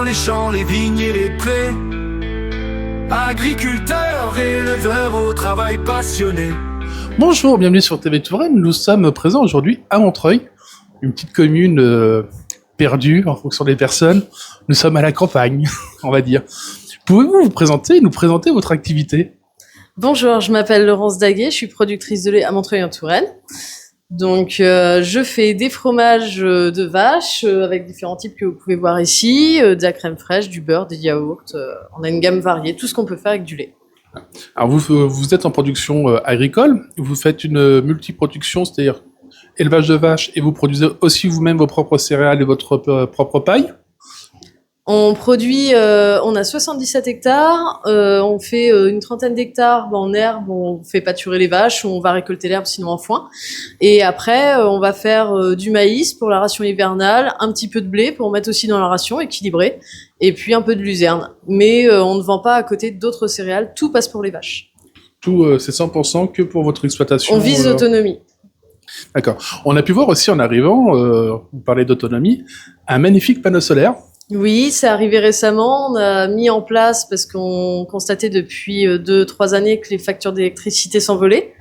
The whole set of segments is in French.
dans les champs, les vignes et les prés. Agriculteurs, éleveurs au travail passionné. Bonjour, bienvenue sur TV Touraine. Nous sommes présents aujourd'hui à Montreuil, une petite commune perdue en fonction des personnes. Nous sommes à la campagne, on va dire. Pouvez-vous nous présenter votre activité ? Bonjour, je m'appelle Laurence Daguet, je suis productrice de lait à Montreuil en Touraine. Donc, je fais des fromages de vache avec différents types que vous pouvez voir ici, de la crème fraîche, du beurre, des yaourts. On a une gamme variée, tout ce qu'on peut faire avec du lait. Alors vous êtes en production agricole, vous faites une multiproduction, c'est-à-dire élevage de vaches, et vous produisez aussi vous-même vos propres céréales et votre propre paille ? On produit, on a 77 hectares, on fait une trentaine d'hectares en herbe, on fait pâturer les vaches, on va récolter l'herbe sinon en foin. Et après, on va faire du maïs pour la ration hivernale, un petit peu de blé pour mettre aussi dans la ration équilibrée, et puis un peu de luzerne. Mais on ne vend pas à côté d'autres céréales, tout passe pour les vaches. Tout, c'est 100% que pour votre exploitation. On vise l'autonomie. D'accord. On a pu voir aussi en arrivant, vous parlez d'autonomie, un magnifique panneau solaire. Oui, c'est arrivé récemment. On a mis en place parce qu'on constatait depuis 2-3 années que les factures d'électricité s'envolaient,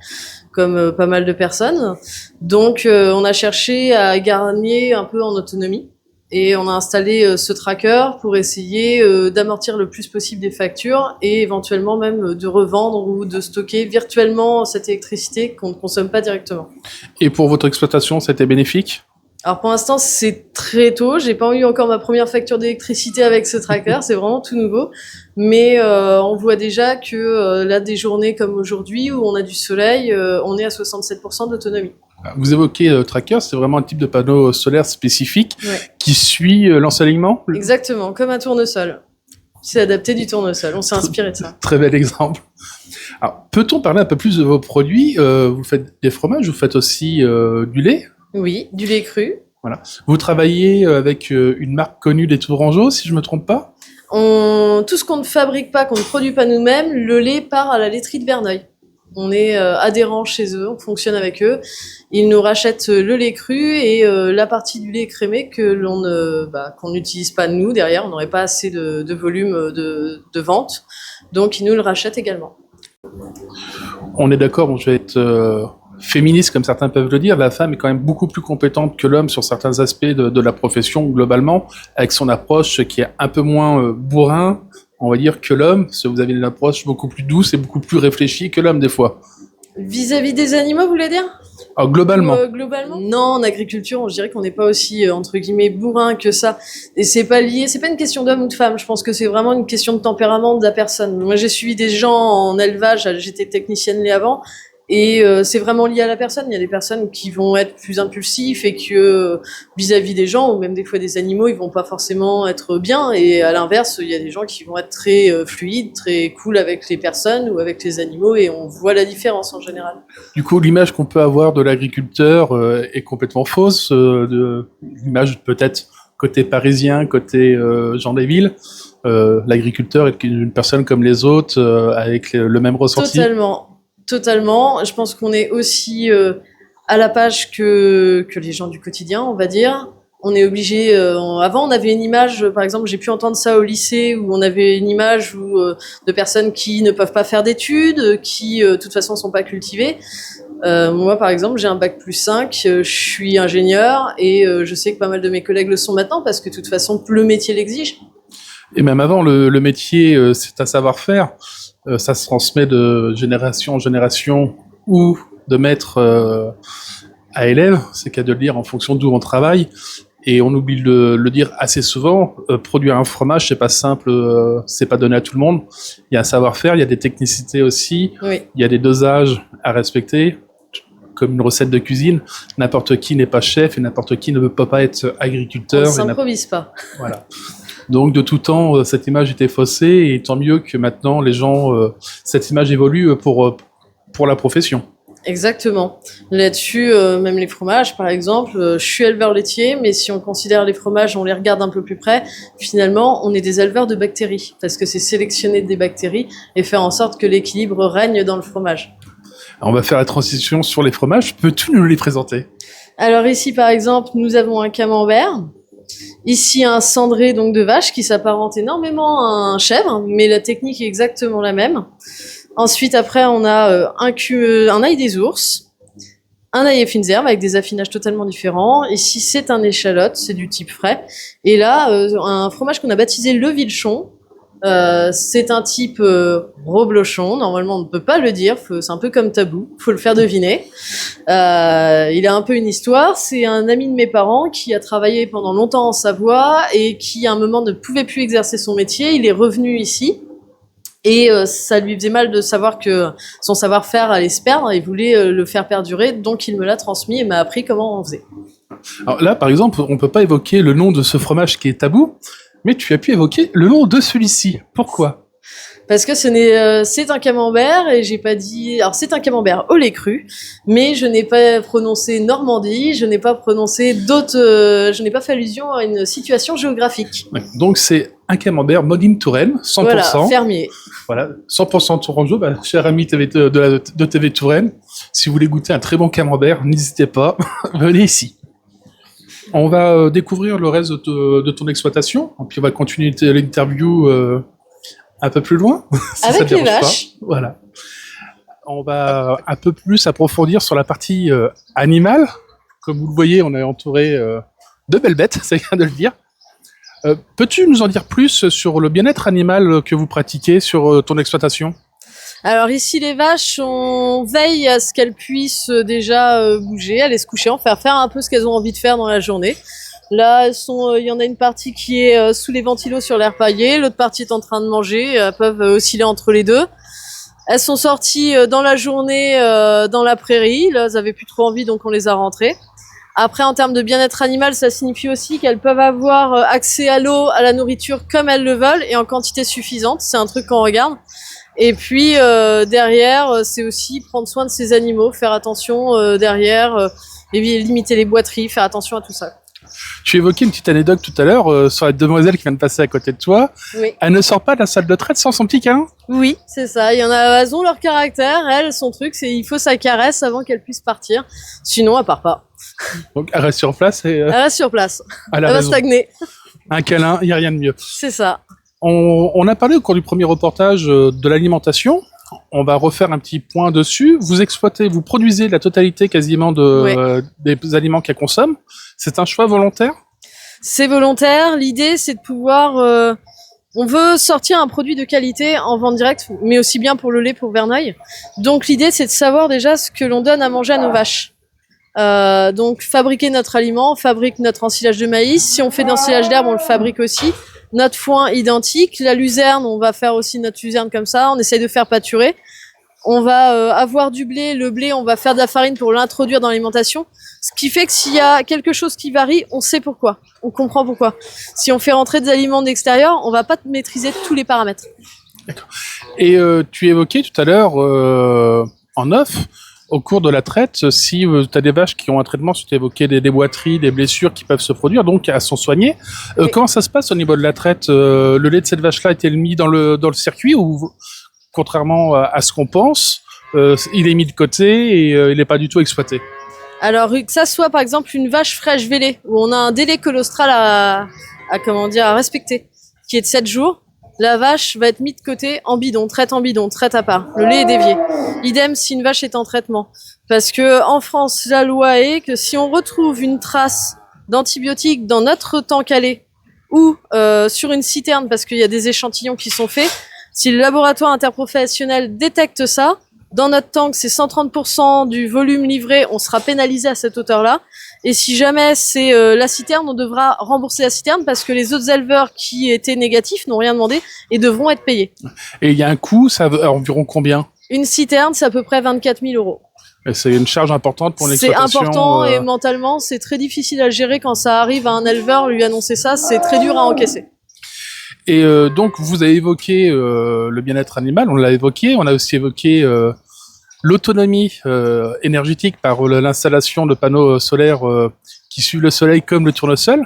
comme pas mal de personnes. Donc, on a cherché à gagner un peu en autonomie et on a installé ce tracker pour essayer d'amortir le plus possible des factures et éventuellement même de revendre ou de stocker virtuellement cette électricité qu'on ne consomme pas directement. Et pour votre exploitation, c'était bénéfique ? Alors pour l'instant c'est très tôt, j'ai pas eu encore ma première facture d'électricité avec ce tracker, c'est vraiment tout nouveau, mais on voit déjà que là des journées comme aujourd'hui où on a du soleil, on est à 67% d'autonomie. Vous évoquez tracker, c'est vraiment un type de panneau solaire spécifique qui suit l'ensoleillement ? Exactement, comme un tournesol. C'est adapté du tournesol, on s'est inspiré de ça. Très bel exemple. Alors peut-on parler un peu plus de vos produits ? Vous faites des fromages, vous faites aussi du lait ? Oui, du lait cru. Voilà. Vous travaillez avec une marque connue des Tourangeaux, si je me trompe pas ? Tout ce qu'on ne fabrique pas, qu'on ne produit pas nous-mêmes, le lait part à la laiterie de Verneuil. On est adhérents chez eux, on fonctionne avec eux. Ils nous rachètent le lait cru et la partie du lait crémé qu'on n'utilise pas nous derrière. On n'aurait pas assez de volume de vente, donc ils nous le rachètent également. On est d'accord, bon, je vais être féministe comme certains peuvent le dire, la femme est quand même beaucoup plus compétente que l'homme sur certains aspects de la profession globalement, avec son approche qui est un peu moins bourrin, on va dire, que l'homme, parce que vous avez une approche beaucoup plus douce et beaucoup plus réfléchie que l'homme des fois. Vis-à-vis des animaux, vous voulez dire ? Alors globalement. Globalement ? Non, en agriculture, je dirais qu'on n'est pas aussi, entre guillemets, bourrin que ça. Et c'est pas une question d'homme ou de femme, je pense que c'est vraiment une question de tempérament de la personne. Moi, j'ai suivi des gens en élevage, j'étais technicienne lait avant, et c'est vraiment lié à la personne. Il y a des personnes qui vont être plus impulsifs et que vis-à-vis des gens ou même des fois des animaux, ils vont pas forcément être bien. Et à l'inverse, il y a des gens qui vont être très fluides, très cool avec les personnes ou avec les animaux et on voit la différence en général. Du coup, l'image qu'on peut avoir de l'agriculteur est complètement fausse. L'image peut-être côté parisien, côté gens des villes. L'agriculteur est une personne comme les autres avec le même ressenti. Totalement. Je pense qu'on est aussi à la page que les gens du quotidien, on va dire. On est obligé. Avant, on avait une image. Par exemple, j'ai pu entendre ça au lycée où on avait une image de personnes qui ne peuvent pas faire d'études, qui de toute façon sont pas cultivées. Moi, par exemple, j'ai un bac+5. Je suis ingénieur et je sais que pas mal de mes collègues le sont maintenant parce que de toute façon, le métier l'exige. Et même avant, le métier, c'est un savoir-faire. Ça se transmet de génération en génération ou de maître à élève, c'est qu'à de le dire en fonction d'où on travaille. Et on oublie de le dire assez souvent, produire un fromage, c'est pas simple, c'est pas donné à tout le monde. Il y a un savoir-faire, il y a des technicités aussi, oui. Il y a des dosages à respecter, comme une recette de cuisine. N'importe qui n'est pas chef et n'importe qui ne peut pas être agriculteur. On ne s'improvise pas. Voilà. Donc de tout temps, cette image était faussée et tant mieux que maintenant les gens, cette image évolue pour la profession. Exactement. Là-dessus, même les fromages, par exemple, je suis éleveur laitier, mais si on considère les fromages, on les regarde un peu plus près, finalement, on est des éleveurs de bactéries, parce que c'est sélectionner des bactéries et faire en sorte que l'équilibre règne dans le fromage. Alors, on va faire la transition sur les fromages. Peux-tu nous les présenter ? Alors ici, par exemple, nous avons un camembert. Ici, un cendré donc de vache qui s'apparente énormément à un chèvre, mais la technique est exactement la même. Ensuite, après, on a un ail des ours, un ail et fines herbes avec des affinages totalement différents. Ici, c'est un échalote, c'est du type frais. Et là, un fromage qu'on a baptisé le Vilchon. C'est un type reblochon. Normalement, on ne peut pas le dire. C'est un peu comme tabou. Faut le faire deviner. Il a un peu une histoire. C'est un ami de mes parents qui a travaillé pendant longtemps en Savoie et qui, à un moment, ne pouvait plus exercer son métier. Il est revenu ici. Et ça lui faisait mal de savoir que son savoir-faire allait se perdre. Il voulait le faire perdurer. Donc, il me l'a transmis et m'a appris comment on faisait. Alors là, par exemple, on peut pas évoquer le nom de ce fromage qui est tabou, mais tu as pu évoquer le nom de celui-ci. Pourquoi ? Parce que c'est un camembert et j'ai pas dit. Alors c'est un camembert au lait cru, mais je n'ai pas prononcé Normandie, je n'ai pas prononcé je n'ai pas fait allusion à une situation géographique. Donc c'est un camembert made in Touraine, 100%. Voilà, fermier. Voilà, 100% Tourangeau. Cher ami de TV Touraine, si vous voulez goûter un très bon camembert, n'hésitez pas, venez ici. On va découvrir le reste de ton exploitation, puis on va continuer l'interview un peu plus loin. Si Avec ça les dérange vaches. pas. Voilà. On va un peu plus approfondir sur la partie animale. Comme vous le voyez, on est entouré de belles bêtes, c'est bien de le dire. Peux-tu nous en dire plus sur le bien-être animal que vous pratiquez sur ton exploitation ? Alors ici les vaches, on veille à ce qu'elles puissent déjà bouger, aller se coucher, en faire un peu ce qu'elles ont envie de faire dans la journée. Là, il y en a une partie qui est sous les ventilos sur l'air paillé, l'autre partie est en train de manger, elles peuvent osciller entre les deux. Elles sont sorties dans la journée dans la prairie, là elles avaient plus trop envie donc on les a rentrées. Après, en termes de bien-être animal, ça signifie aussi qu'elles peuvent avoir accès à l'eau, à la nourriture comme elles le veulent et en quantité suffisante, c'est un truc qu'on regarde. Et puis derrière, c'est aussi prendre soin de ces animaux, faire attention derrière, et limiter les boiteries, faire attention à tout ça. Tu évoquais une petite anecdote tout à l'heure sur la demoiselle qui vient de passer à côté de toi. Oui. Elle ne sort pas de la salle de traite sans son petit câlin ? Oui, c'est ça. Il y en a, elles ont leur caractère. Elle, son truc, c'est il faut sa caresse avant qu'elle puisse partir. Sinon, elle part pas. Donc elle reste sur place et Elle reste sur place. elle a Elle va raison. stagner. Un câlin, il n'y a rien de mieux. C'est ça. On a parlé au cours du premier reportage de l'alimentation. On va refaire un petit point dessus. Vous produisez la totalité quasiment des aliments qu'elle consomme. C'est un choix volontaire ? C'est volontaire. L'idée, c'est de pouvoir. On veut sortir un produit de qualité en vente directe, mais aussi bien pour le lait, pour Verneuil. Donc l'idée, c'est de savoir déjà ce que l'on donne à manger à nos vaches. Donc fabriquer notre aliment, on fabrique notre ensilage de maïs. Si on fait d'ensilage d'herbe, on le fabrique aussi. Notre foin identique. La luzerne, on va faire aussi notre luzerne comme ça. On essaye de faire pâturer. On va avoir du blé. Le blé, on va faire de la farine pour l'introduire dans l'alimentation. Ce qui fait que s'il y a quelque chose qui varie, on sait pourquoi. On comprend pourquoi. Si on fait rentrer des aliments d'extérieur, on va pas maîtriser tous les paramètres. D'accord. Et tu évoquais tout à l'heure en off, au cours de la traite, si tu as des vaches qui ont un traitement, tu évoquais des boiteries, des blessures qui peuvent se produire, donc elles sont soignées. Oui. Comment ça se passe au niveau de la traite ? Le lait de cette vache-là est-il mis dans le circuit ou, contrairement à ce qu'on pense, il est mis de côté et il n'est pas du tout exploité ? Alors que ça soit par exemple une vache fraîche vélée, où on a un délai colostral à respecter, qui est de 7 jours, la vache va être mise de côté en bidon, traite à part. Le lait est dévié. Idem si une vache est en traitement. Parce que en France, la loi est que si on retrouve une trace d'antibiotiques dans notre tank à lait ou sur une citerne, parce qu'il y a des échantillons qui sont faits, si le laboratoire interprofessionnel détecte ça, dans notre tank, c'est 130% du volume livré, on sera pénalisé à cette hauteur-là. Et si jamais c'est la citerne, on devra rembourser la citerne parce que les autres éleveurs qui étaient négatifs n'ont rien demandé et devront être payés. Et il y a un coût, ça veut environ combien ? Une citerne, c'est à peu près 24 000 €. Et c'est une charge importante pour l'exploitation. C'est important et mentalement, c'est très difficile à gérer quand ça arrive à un éleveur, lui annoncer ça, c'est très dur à encaisser. Et donc, vous avez évoqué le bien-être animal, on l'a évoqué, on a aussi évoqué l'autonomie énergétique par l'installation de panneaux solaires qui suivent le soleil comme le tournesol.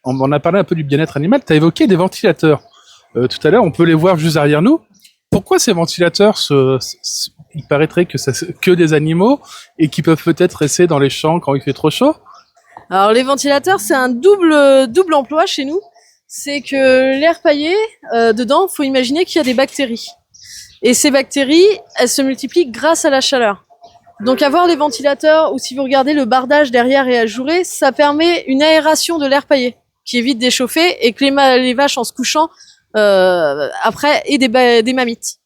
On a parlé un peu du bien-être animal, tu as évoqué des ventilateurs. Tout à l'heure, on peut les voir juste derrière nous. Pourquoi ces ventilateurs, il paraîtrait que des animaux et qui peuvent peut-être rester dans les champs quand il fait trop chaud ? Alors les ventilateurs, c'est un double emploi chez nous. C'est que l'air paillé, dedans, faut imaginer qu'il y a des bactéries. Et ces bactéries, elles se multiplient grâce à la chaleur. Donc avoir des ventilateurs, ou si vous regardez le bardage derrière et ajouré, ça permet une aération de l'air paillé, qui évite d'échauffer et que les vaches en se couchant après aient des mammites.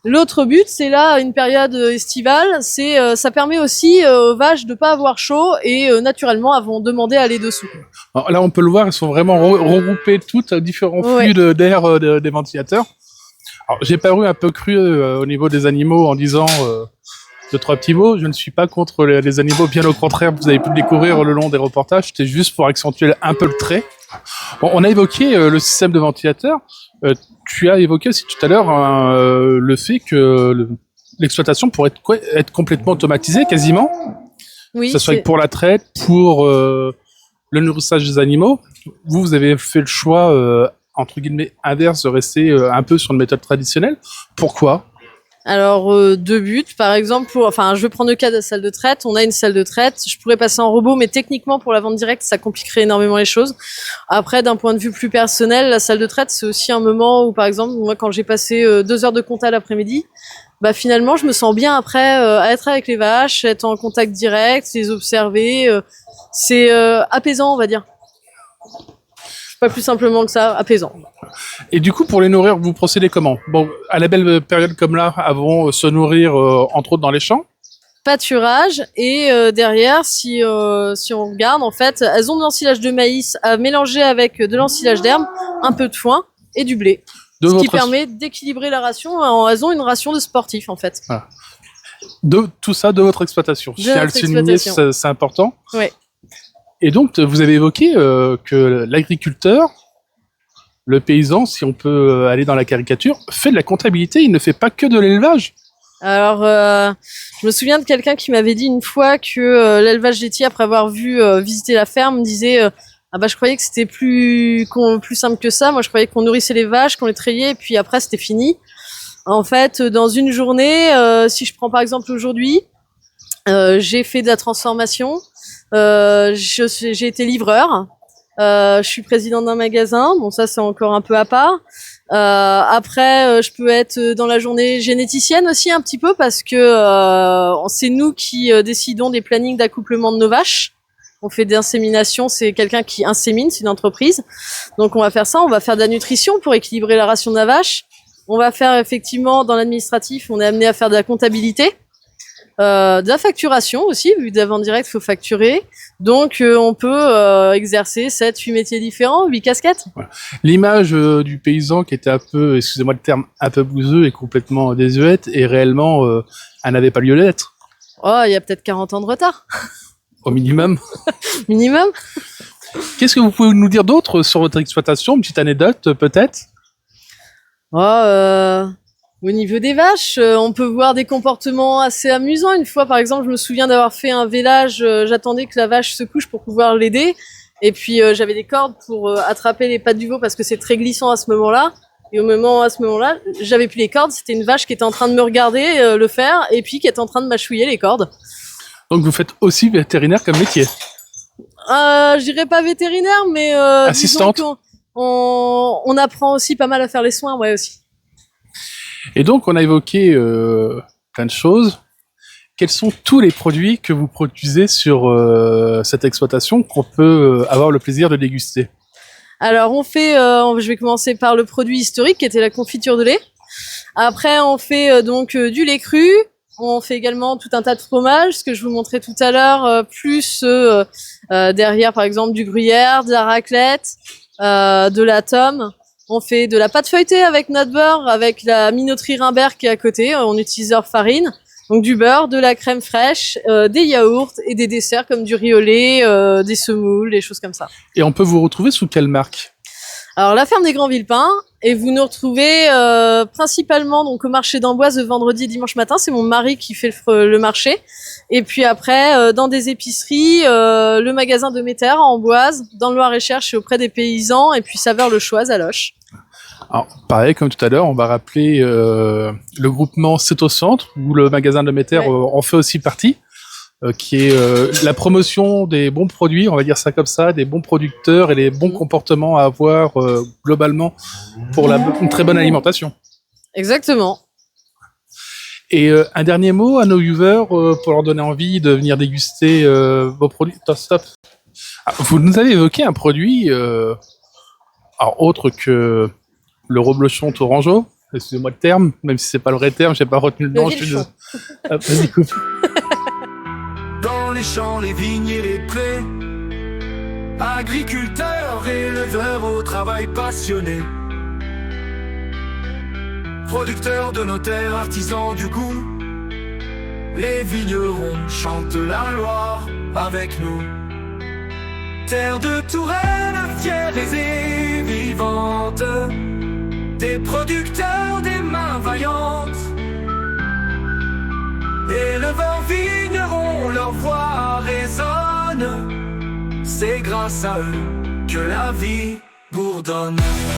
L'autre but, c'est là une période estivale, ça permet aussi aux vaches de pas avoir chaud et naturellement elles vont demander à aller dessous. Alors là, on peut le voir, elles sont vraiment regroupées toutes à différents flux d'air des ventilateurs. Alors, j'ai paru un peu cru au niveau des animaux en disant deux, trois petits mots. Je ne suis pas contre les animaux, bien au contraire, vous avez pu le découvrir le long des reportages. C'était juste pour accentuer un peu le trait. Bon, on a évoqué le système de ventilateur. Tu as évoqué aussi tout à l'heure le fait que l'exploitation pourrait être complètement automatisée, quasiment. Oui, que ce soit pour la traite, pour le nourrissage des animaux. Vous avez fait le choix, entre guillemets, inverse, de rester un peu sur une méthode traditionnelle. Pourquoi ? Alors, deux buts. Par exemple, je vais prendre le cas de la salle de traite. On a une salle de traite. Je pourrais passer en robot, mais techniquement, pour la vente directe, ça compliquerait énormément les choses. Après, d'un point de vue plus personnel, la salle de traite, c'est aussi un moment où, par exemple, moi, quand j'ai passé 2 heures de compta l'après-midi, finalement, je me sens bien après à être avec les vaches, être en contact direct, les observer. C'est apaisant, on va dire. Pas plus simplement que ça, apaisant. Et du coup, pour les nourrir, vous procédez comment ? Bon, à la belle période comme là, elles vont se nourrir entre autres dans les champs. Pâturage et derrière, si on regarde, en fait, elles ont de l'ensilage de maïs à mélanger avec de l'ensilage d'herbe, un peu de foin et du blé. Ce qui permet d'équilibrer la ration. Elles ont une ration de sportifs, en fait. Voilà. Tout ça de votre exploitation. Je tiens à le souligner, c'est important. Oui. Et donc, vous avez évoqué que l'agriculteur, le paysan, si on peut aller dans la caricature, fait de la comptabilité, il ne fait pas que de l'élevage. Alors, je me souviens de quelqu'un qui m'avait dit une fois que l'élevage laitier, après avoir visiter la ferme, disait je croyais que c'était plus simple que ça. Moi, je croyais qu'on nourrissait les vaches, qu'on les trayait, et puis après, c'était fini. En fait, dans une journée, si je prends par exemple aujourd'hui, j'ai fait de la transformation. J'ai été livreur. Je suis présidente d'un magasin. Bon, ça, c'est encore un peu à part. Après, je peux être dans la journée généticienne aussi un petit peu parce que c'est nous qui décidons des plannings d'accouplement de nos vaches. On fait des inséminations, c'est quelqu'un qui insémine, c'est une entreprise. Donc on va faire ça, on va faire de la nutrition pour équilibrer la ration de la vache. On va faire effectivement dans l'administratif, on est amené à faire de la comptabilité. De la facturation aussi, vu que d'avant direct, il faut facturer. Donc, on peut exercer 7-8 métiers différents, 8 casquettes. Voilà. L'image du paysan qui était un peu, excusez-moi le terme, un peu bouseux et complètement désuète, et réellement, elle n'avait pas lieu d'être. Oh, il y a peut-être 40 ans de retard. Au minimum. Minimum. Qu'est-ce que vous pouvez nous dire d'autre sur votre exploitation ? Une petite anecdote, peut-être ? Au niveau des vaches, on peut voir des comportements assez amusants. Une fois, par exemple, je me souviens d'avoir fait un vélage. J'attendais que la vache se couche pour pouvoir l'aider. Et puis, j'avais des cordes pour attraper les pattes du veau parce que c'est très glissant à ce moment-là. Et à ce moment-là, j'avais plus les cordes. C'était une vache qui était en train de me regarder le faire et puis qui était en train de mâchouiller les cordes. Donc, vous faites aussi vétérinaire comme métier ? Je dirais pas vétérinaire, mais assistante. On apprend aussi pas mal à faire les soins, ouais, aussi. Et donc, on a évoqué plein de choses. Quels sont tous les produits que vous produisez sur cette exploitation qu'on peut avoir le plaisir de déguster ? Alors, on fait, je vais commencer par le produit historique qui était la confiture de lait. Après, on fait donc du lait cru. On fait également tout un tas de fromages, ce que je vous montrais tout à l'heure, plus derrière, par exemple, du gruyère, de la raclette, de la tome. On fait de la pâte feuilletée avec notre beurre, avec la minoterie Rimbert qui est à côté. On utilise leur farine. Donc du beurre, de la crème fraîche, des yaourts et des desserts comme du riz au lait, des semoules, des choses comme ça. Et on peut vous retrouver sous quelle marque ? Alors la ferme des Grands Villepins, et vous nous retrouvez principalement donc au marché d'Amboise le vendredi et dimanche matin. C'est mon mari qui fait le marché. Et puis après, dans des épiceries, le magasin de Méter à Amboise, dans le Loir-et-Cher, chez auprès des paysans, et puis Saveur le Choise à Loches. Alors, pareil, comme tout à l'heure, on va rappeler le groupement C'est au centre, où le magasin de Méter en fait aussi partie. qui est la promotion des bons produits, on va dire ça comme ça, des bons producteurs et les bons comportements à avoir globalement pour une très bonne alimentation. Exactement. Et un dernier mot à nos viewers pour leur donner envie de venir déguster vos produits. Stop. Ah, vous nous avez évoqué un produit alors autre que le reblochon tourangeau. Excusez-moi le terme, même si c'est pas le vrai terme, j'ai pas retenu le nom. Vas-y, coupe. Dans les champs, les vignes et les prés, agriculteurs, éleveurs au travail passionné, producteurs de nos terres, artisans du goût, les vignerons chantent la Loire avec nous. Terre de Touraine, fière et vivante, des producteurs, des mains vaillantes, éleveurs, vignerons, leur voix résonne. C'est grâce à eux que la vie bourdonne.